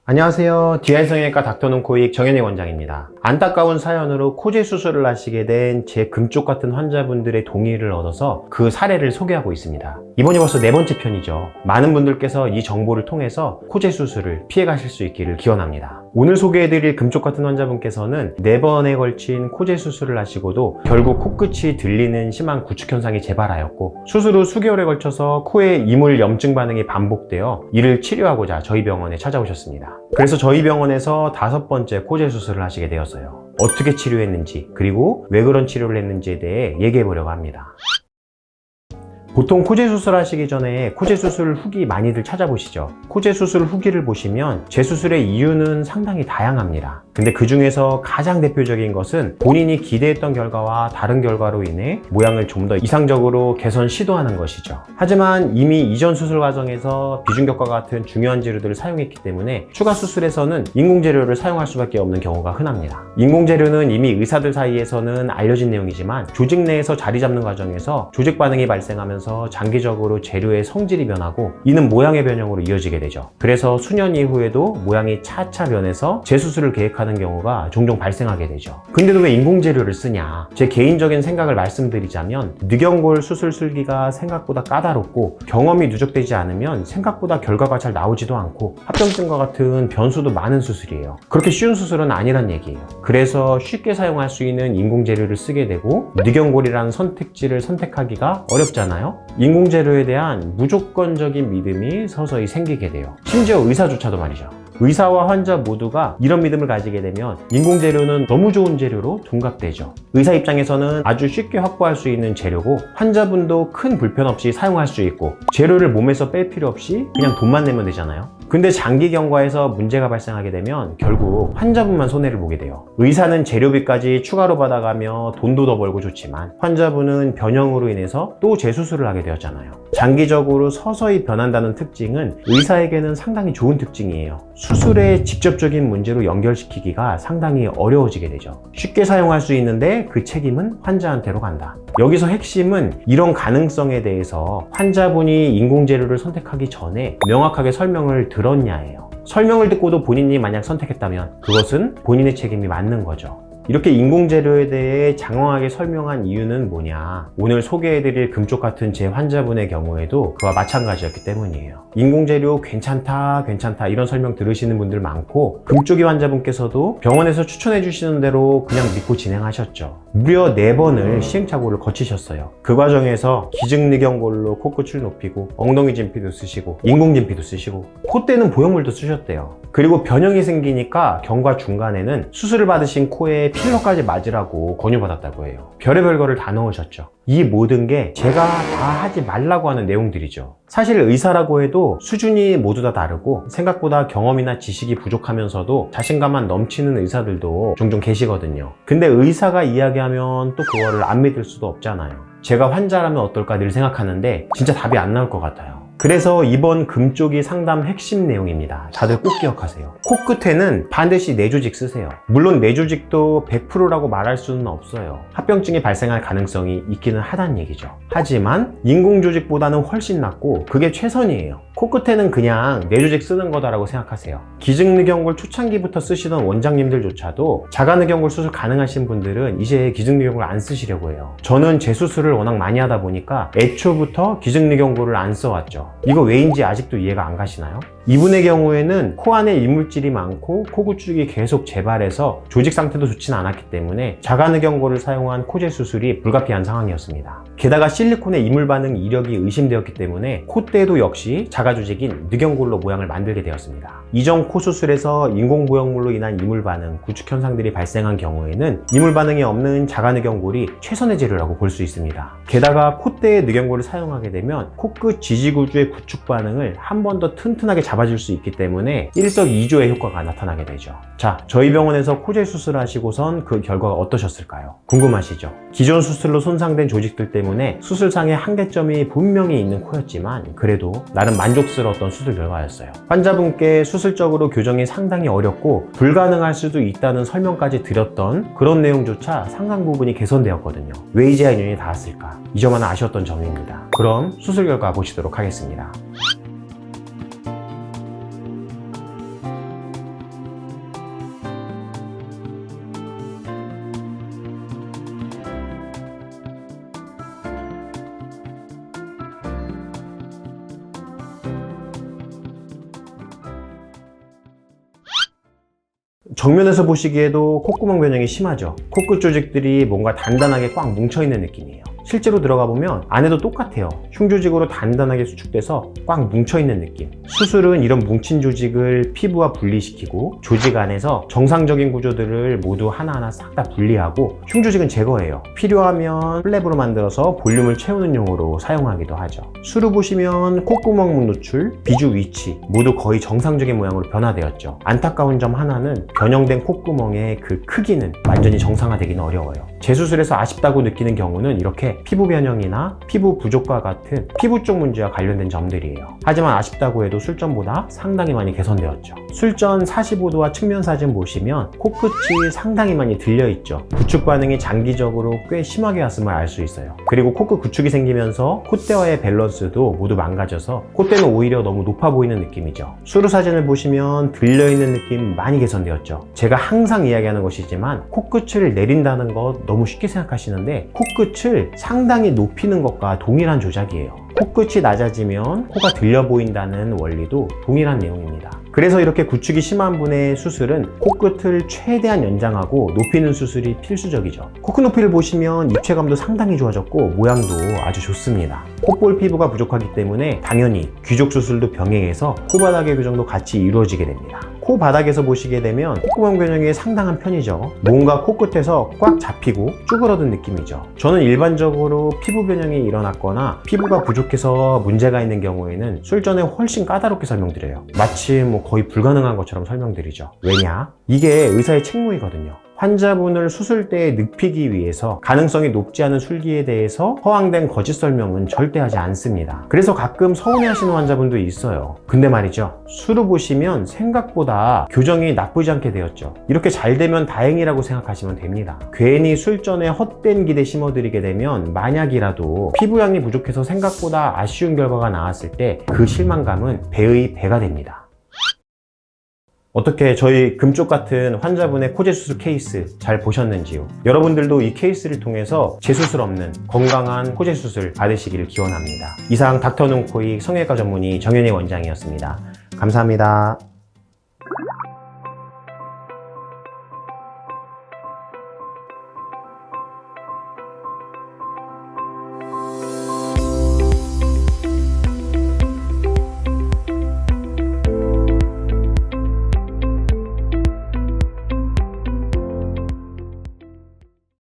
안녕하세요. 디아이성형외과 닥터눈코익 정현희 원장입니다. 안타까운 사연으로 코제 수술을 하시게 된 제 금쪽 같은 환자분들의 동의를 얻어서 그 사례를 소개하고 있습니다. 이번이 벌써 4번째 편이죠. 많은 분들께서 이 정보를 통해서 코제 수술을 피해가실 수 있기를 기원합니다. 오늘 소개해드릴 금쪽 같은 환자분께서는 4번에 걸친 코제 수술을 하시고도 결국 코끝이 들리는 심한 구축 현상이 재발하였고, 수술 후 수개월에 걸쳐서 코에 이물 염증 반응이 반복되어 이를 치료하고자 저희 병원에 찾아오셨습니다. 그래서 저희 병원에서 5번째 코제 수술을 하시게 되었어요. 어떻게 치료했는지, 그리고 왜 그런 치료를 했는지에 대해 얘기해 보려고 합니다. 보통 코제 수술 하시기 전에 코제 수술 후기 많이들 찾아보시죠. 코제 수술 후기를 보시면 재수술의 이유는 상당히 다양합니다. 근데 그 중에서 가장 대표적인 것은 본인이 기대했던 결과와 다른 결과로 인해 모양을 좀 더 이상적으로 개선 시도하는 것이죠. 하지만 이미 이전 수술 과정에서 비중격과 같은 중요한 재료들을 사용했기 때문에 추가 수술에서는 인공재료를 사용할 수밖에 없는 경우가 흔합니다. 인공재료는 이미 의사들 사이에서는 알려진 내용이지만 조직 내에서 자리 잡는 과정에서 조직 반응이 발생하면서 장기적으로 재료의 성질이 변하고 이는 모양의 변형으로 이어지게 되죠. 그래서 수년 이후에도 모양이 차차 변해서 재수술을 계획하는 경우가 종종 발생하게 되죠. 근데도 왜 인공재료를 쓰냐? 제 개인적인 생각을 말씀드리자면 늑연골 수술 술기가 생각보다 까다롭고 경험이 누적되지 않으면 생각보다 결과가 잘 나오지도 않고 합병증과 같은 변수도 많은 수술이에요. 그렇게 쉬운 수술은 아니란 얘기예요. 그래서 쉽게 사용할 수 있는 인공재료를 쓰게 되고 늑연골이라는 선택지를 선택하기가 어렵잖아요. 인공재료에 대한 무조건적인 믿음이 서서히 생기게 돼요. 심지어 의사조차도 말이죠. 의사와 환자 모두가 이런 믿음을 가지게 되면 인공재료는 너무 좋은 재료로 둔갑되죠. 의사 입장에서는 아주 쉽게 확보할 수 있는 재료고 환자분도 큰 불편 없이 사용할 수 있고 재료를 몸에서 뺄 필요 없이 그냥 돈만 내면 되잖아요. 근데 장기 경과에서 문제가 발생하게 되면 결국 환자분만 손해를 보게 돼요. 의사는 재료비까지 추가로 받아가며 돈도 더 벌고 좋지만 환자분은 변형으로 인해서 또 재수술을 하게 되었잖아요. 장기적으로 서서히 변한다는 특징은 의사에게는 상당히 좋은 특징이에요. 수술의 직접적인 문제로 연결시키기가 상당히 어려워지게 되죠. 쉽게 사용할 수 있는데 그 책임은 환자한테로 간다. 여기서 핵심은 이런 가능성에 대해서 환자분이 인공재료를 선택하기 전에 명확하게 설명을 들었냐예요. 설명을 듣고도 본인이 만약 선택했다면 그것은 본인의 책임이 맞는 거죠. 이렇게 인공재료에 대해 장황하게 설명한 이유는 뭐냐? 오늘 소개해드릴 금쪽 같은 제 환자분의 경우에도 그와 마찬가지였기 때문이에요. 인공재료 괜찮다 이런 설명 들으시는 분들 많고 금쪽이 환자분께서도 병원에서 추천해 주시는 대로 그냥 믿고 진행하셨죠. 무려 4번을 시행착오를 거치셨어요. 그 과정에서 기증늑연골로 코끝을 높이고 엉덩이 진피도 쓰시고 인공진피도 쓰시고 콧대는 보형물도 쓰셨대요. 그리고 변형이 생기니까 경과 중간에는 수술을 받으신 코에 필러까지 맞으라고 권유받았다고 해요. 별의별 거를 다 넣으셨죠. 이 모든 게 제가 다 하지 말라고 하는 내용들이죠. 사실 의사라고 해도 수준이 모두 다 다르고 생각보다 경험이나 지식이 부족하면서도 자신감만 넘치는 의사들도 종종 계시거든요. 근데 의사가 이야기하면 또 그거를 안 믿을 수도 없잖아요. 제가 환자라면 어떨까 늘 생각하는데 진짜 답이 안 나올 것 같아요. 그래서 이번 금쪽이 상담 핵심 내용입니다. 다들 꼭 기억하세요. 코끝에는 반드시 내조직 쓰세요. 물론 내조직도 100%라고 말할 수는 없어요. 합병증이 발생할 가능성이 있기는 하다는 얘기죠. 하지만 인공조직보다는 훨씬 낫고 그게 최선이에요. 코끝에는 그냥 내조직 쓰는 거다라고 생각하세요. 기증늑연골 초창기부터 쓰시던 원장님들조차도 자가늑연골 수술 가능하신 분들은 이제 기증늑연골 안 쓰시려고 해요. 저는 재수술을 워낙 많이 하다 보니까 애초부터 기증늑연골을 안 써왔죠. 이거 왜인지 아직도 이해가 안 가시나요? 이분의 경우에는 코 안에 이물질이 많고 코구축이 계속 재발해서 조직 상태도 좋진 않았기 때문에 자가늑연골을 사용한 코제 수술이 불가피한 상황이었습니다. 게다가 실리콘의 이물 반응 이력이 의심되었기 때문에 콧대도 역시 자가조직인 늑연골로 모양을 만들게 되었습니다. 이전 코 수술에서 인공보형물로 인한 이물 반응, 구축 현상들이 발생한 경우에는 이물 반응이 없는 자가늑연골이 최선의 재료라고 볼 수 있습니다. 게다가 콧대에 늑연골을 사용하게 되면 코끝 지지구조의 구축 반응을 한 번 더 튼튼하게 잡아줄 수 있기 때문에 일석이조의 효과가 나타나게 되죠. 자, 저희 병원에서 코제 수술하시고선 그 결과가 어떠셨을까요? 궁금하시죠? 기존 수술로 손상된 조직들 때문에 수술상의 한계점이 분명히 있는 코였지만 그래도 나름 만족스러웠던 수술 결과였어요. 환자분께 수술적으로 교정이 상당히 어렵고 불가능할 수도 있다는 설명까지 드렸던 그런 내용조차 상당 부분이 개선되었거든요. 왜 이제야 인연이 닿았을까? 이 점 하나 아쉬웠던 점입니다. 그럼 수술 결과 보시도록 하겠습니다. 정면에서 보시기에도 콧구멍 변형이 심하죠. 코끝 조직들이 뭔가 단단하게 꽉 뭉쳐있는 느낌이에요. 실제로 들어가 보면 안에도 똑같아요. 흉조직으로 단단하게 수축돼서 꽉 뭉쳐있는 느낌. 수술은 이런 뭉친 조직을 피부와 분리시키고 조직 안에서 정상적인 구조들을 모두 하나하나 싹 다 분리하고 흉조직은 제거해요. 필요하면 플랩으로 만들어서 볼륨을 채우는 용으로 사용하기도 하죠. 수로 보시면 콧구멍 노출, 비주 위치 모두 거의 정상적인 모양으로 변화되었죠. 안타까운 점 하나는 변형된 콧구멍의 그 크기는 완전히 정상화되기는 어려워요. 재수술에서 아쉽다고 느끼는 경우는 이렇게 피부 변형이나 피부 부족과 같은 피부 쪽 문제와 관련된 점들이에요. 하지만 아쉽다고 해도 술전보다 상당히 많이 개선되었죠. 술전 45도와 측면 사진 보시면 코끝이 상당히 많이 들려있죠. 구축 반응이 장기적으로 꽤 심하게 왔음을 알 수 있어요. 그리고 코끝 구축이 생기면서 콧대와의 밸런스도 모두 망가져서 콧대는 오히려 너무 높아 보이는 느낌이죠. 수루 사진을 보시면 들려있는 느낌 많이 개선되었죠. 제가 항상 이야기하는 것이지만 코끝을 내린다는 것 너무 쉽게 생각하시는데 코끝을 상당히 높이는 것과 동일한 조작이에요. 코끝이 낮아지면 코가 들려 보인다는 원리도 동일한 내용입니다. 그래서 이렇게 구축이 심한 분의 수술은 코끝을 최대한 연장하고 높이는 수술이 필수적이죠. 코끝 높이를 보시면 입체감도 상당히 좋아졌고 모양도 아주 좋습니다. 콧볼 피부가 부족하기 때문에 당연히 귀족 수술도 병행해서 코바닥의 교정도 같이 이루어지게 됩니다. 코 바닥에서 보시게 되면 콧구멍 변형이 상당한 편이죠. 뭔가 코끝에서 꽉 잡히고 쭈그러든 느낌이죠. 저는 일반적으로 피부 변형이 일어났거나 피부가 부족해서 문제가 있는 경우에는 술전에 훨씬 까다롭게 설명드려요. 마치 거의 불가능한 것처럼 설명드리죠. 왜냐? 이게 의사의 책무이거든요. 환자분을 수술대에 눕히기 위해서 가능성이 높지 않은 술기에 대해서 허황된 거짓 설명은 절대 하지 않습니다. 그래서 가끔 서운해하시는 환자분도 있어요. 근데 말이죠, 수로 보시면 생각보다 교정이 나쁘지 않게 되었죠. 이렇게 잘 되면 다행이라고 생각하시면 됩니다. 괜히 술전에 헛된 기대 심어드리게 되면 만약이라도 피부양이 부족해서 생각보다 아쉬운 결과가 나왔을 때 그 실망감은 배의 배가 됩니다. 어떻게 저희 금쪽 같은 환자분의 코재 수술 케이스 잘 보셨는지요? 여러분들도 이 케이스를 통해서 재수술 없는 건강한 코재 수술 받으시기를 기원합니다. 이상 닥터눈 코익 성형외과 전문의 정현희 원장이었습니다. 감사합니다.